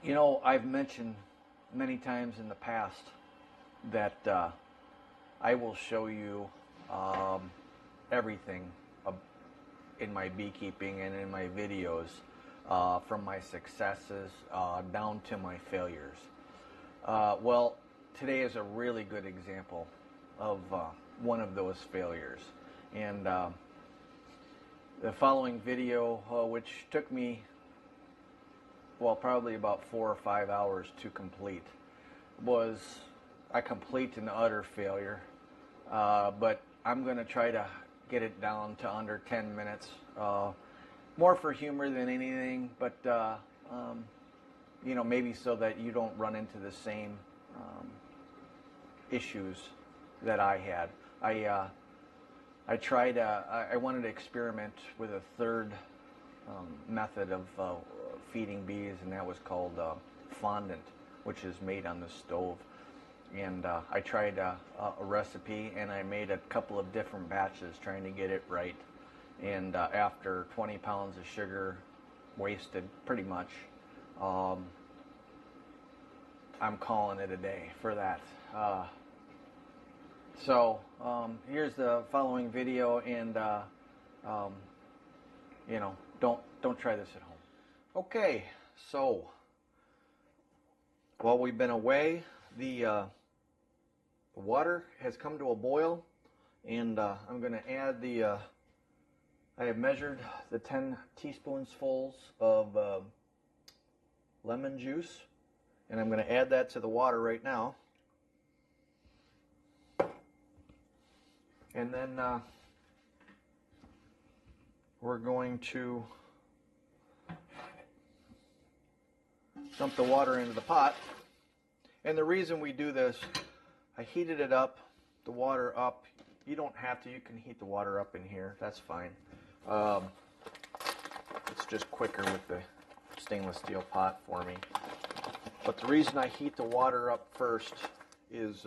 You know, I've mentioned many times in the past that I will show you everything in my beekeeping and in my videos, from my successes down to my failures. Well, today is a really good example of one of those failures. And the following video, which took me, well, probably about 4 or 5 hours to complete, was a complete and utter failure. But I'm going to try to get it down to under 10 minutes. More for humor than anything, but you know, maybe so that you don't run into the same issues that I had. I wanted to experiment with a third method of feeding bees, and that was called fondant, which is made on the stove. And I tried a recipe, and I made a couple of different batches trying to get it right. And after 20 pounds of sugar wasted, pretty much, I'm calling it a day for that. So here's the following video, and you know, don't try this at home. Okay, so while we've been away, the water has come to a boil, and I'm going to add the. I have measured the 10 teaspoonsfuls of lemon juice, and I'm going to add that to the water right now. And then we're going to dump the water into the pot. And the reason we do this, I heated it up, the water up. You don't have to, you can heat the water up in here, that's fine. It's just quicker with the stainless steel pot for me. But the reason I heat the water up first is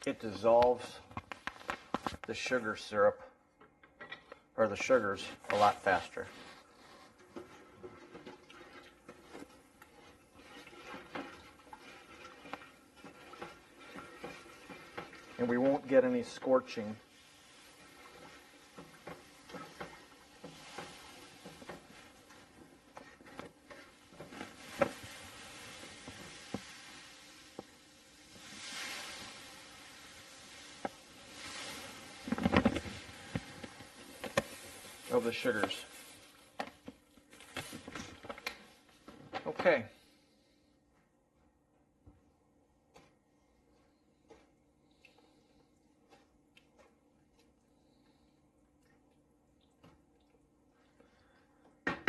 it dissolves the sugar syrup, or the sugars, a lot faster. And we won't get any scorching. Of the sugars. Okay.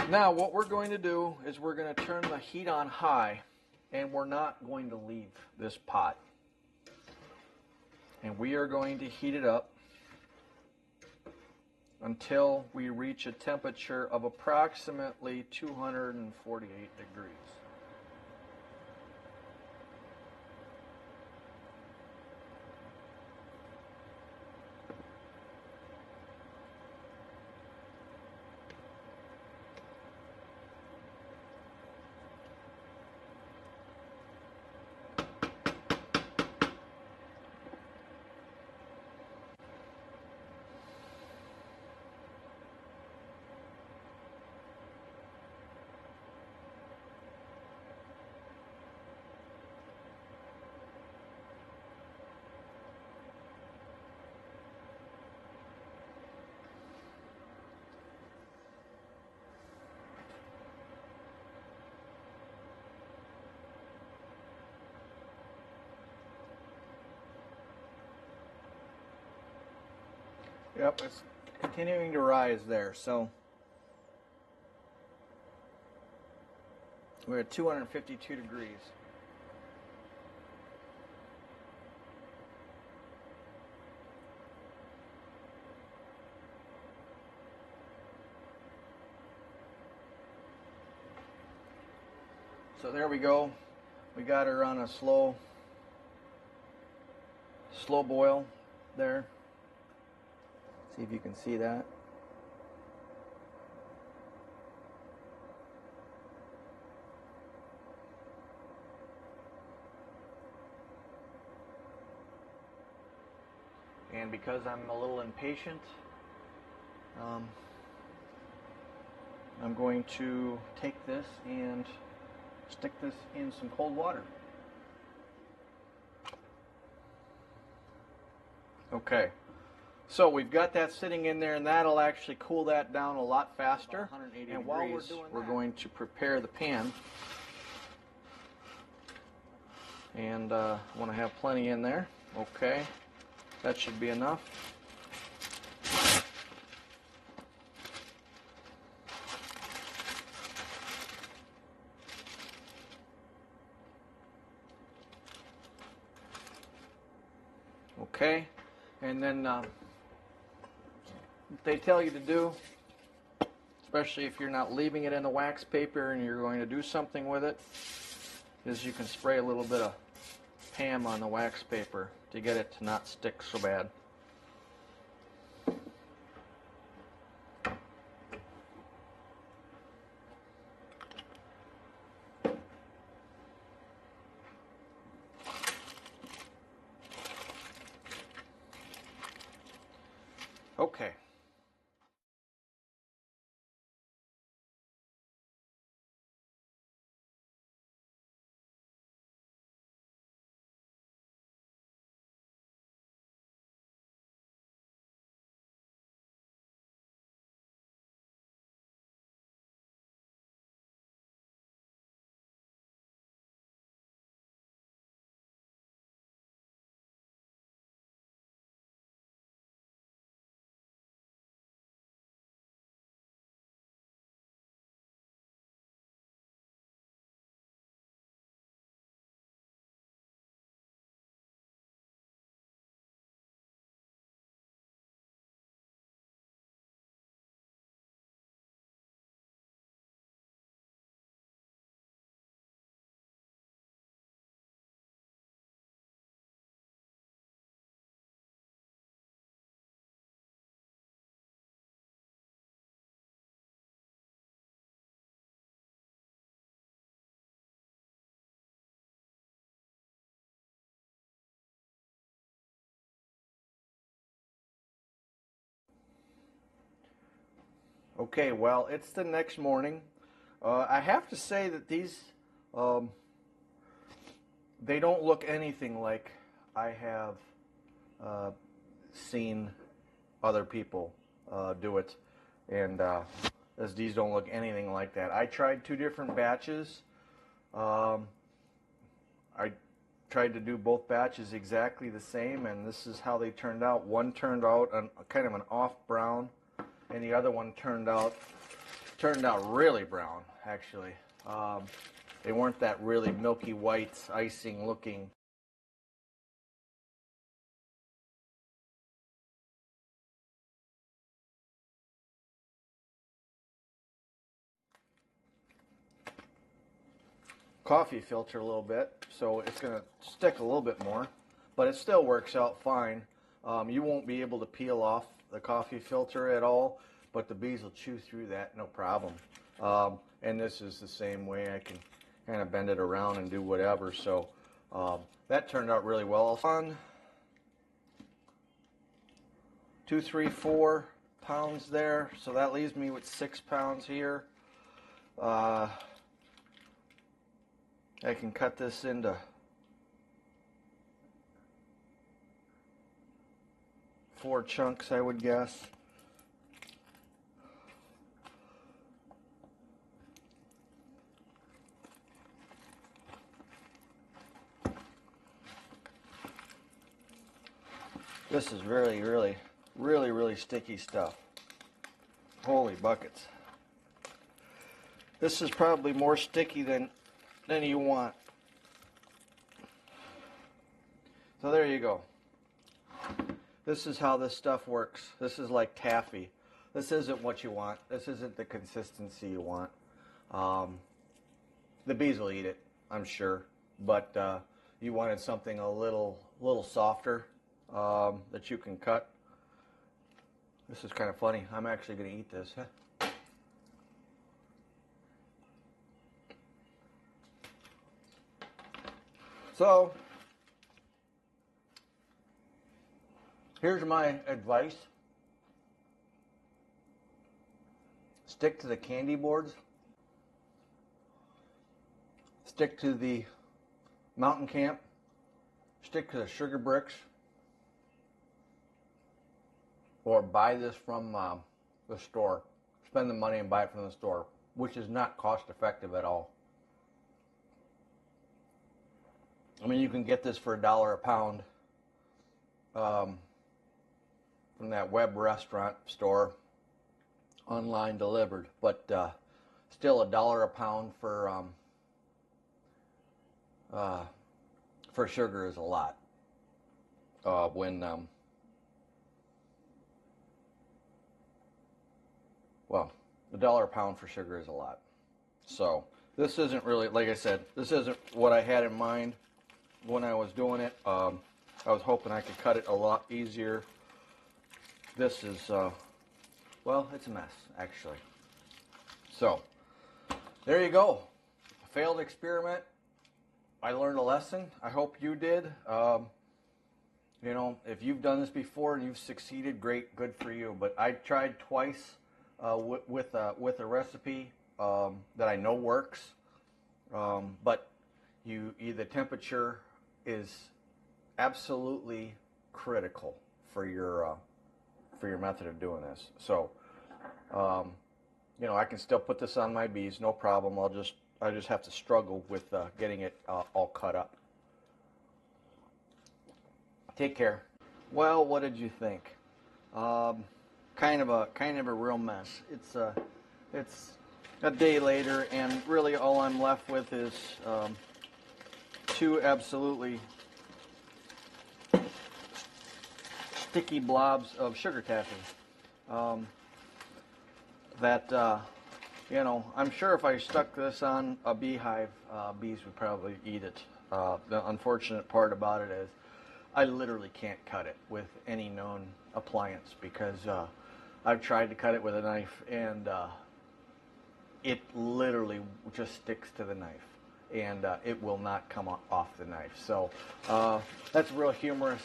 Now what we're going to do is we're going to turn the heat on high, and we're not going to leave this pot. And we are going to heat it up until we reach a temperature of approximately 248 degrees. Yep, it's continuing to rise there. So we're at 252 degrees. So there we go. We got her on a slow boil there. See if you can see that. And because I'm a little impatient, I'm going to take this and stick this in some cold water. Okay, so we've got that sitting in there, and that'll actually cool that down a lot faster. 180 and while we're going to prepare the pan. And I want to have plenty in there. Okay, that should be enough. Okay, and then what they tell you to do, especially if you're not leaving it in the wax paper and you're going to do something with it, is you can spray a little bit of Pam on the wax paper to get it to not stick so bad. Okay. Okay, well, it's the next morning. I have to say that these, they don't look anything like I have seen other people do it. And as these don't look anything like that. I tried 2 different batches. I tried to do both batches exactly the same, and this is how they turned out. One turned out kind of an off brown, and the other one turned out really brown, actually. They weren't that really milky white icing looking. Coffee filter a little bit, so it's going to stick a little bit more, but it still works out fine. You won't be able to peel off the coffee filter at all, but the bees will chew through that no problem. And this is the same way. I can kind of bend it around and do whatever, so that turned out really well. On 2, 3, 4 pounds there, so that leaves me with 6 pounds here. I can cut this into 4 chunks, I would guess. This is really sticky stuff. Holy buckets. This is probably more sticky than you want. So there you go. This is how this stuff works. This is like taffy. This isn't what you want. This isn't the consistency you want. The bees will eat it, I'm sure, but you wanted something a little softer that you can cut. This is kind of funny. I'm actually going to eat this. So Here's my advice. Stick to the candy boards. Stick to the mountain camp. Stick to the sugar bricks. Or buy this from the store. Spend the money and buy it from the store, which is not cost effective at all. I mean, you can get this for $1 a pound from that web restaurant store, online delivered, but still $1 a pound for sugar is a lot. Well, $1 a pound for sugar is a lot. So this isn't really, like I said, this isn't what I had in mind when I was doing it. I was hoping I could cut it a lot easier. This is, well, it's a mess, actually. So, there you go. A failed experiment. I learned a lesson. I hope you did. You know, if you've done this before and you've succeeded, great, good for you. But I tried twice with a recipe that I know works. But the temperature is absolutely critical for your method of doing this. So, you know, I can still put this on my bees, no problem. I just have to struggle with getting it all cut up. Take care. Well, what did you think? Kind of a real mess. It's a day later, and really all I'm left with is two absolutely sticky blobs of sugar taffy. You know, I'm sure if I stuck this on a beehive, bees would probably eat it. The unfortunate part about it is I literally can't cut it with any known appliance because I've tried to cut it with a knife and it literally just sticks to the knife and it will not come off the knife. So that's a real humorous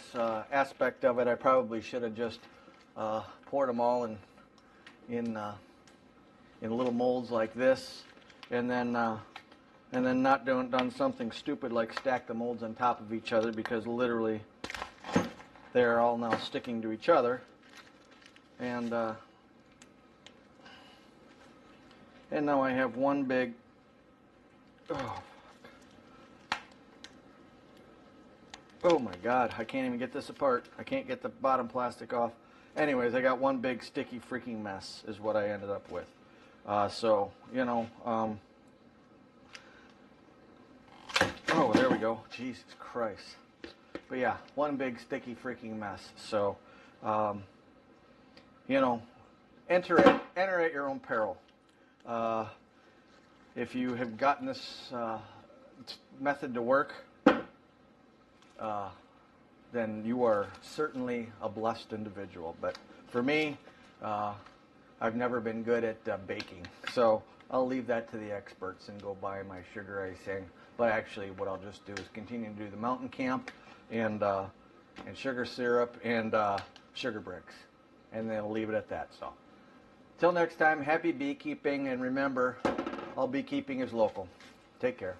aspect of it. I probably should have just poured them all in little molds like this, and then not done something stupid like stack the molds on top of each other, because literally they're all now sticking to each other, and now I have one big oh my god, I can't even get this apart. I can't get the bottom plastic off. Anyways, I got one big sticky freaking mess is what I ended up with. So, you know, oh, there we go. Jesus Christ. But yeah, one big sticky freaking mess. So, you know, enter at your own peril. If you have gotten this method to work, then you are certainly a blessed individual. But for me, I've never been good at baking, so I'll leave that to the experts and go buy my sugar icing. But actually, what I'll just do is continue to do the mountain camp and sugar syrup and sugar bricks, and then I'll leave it at that. So, till next time, happy beekeeping, and remember, all beekeeping is local. Take care.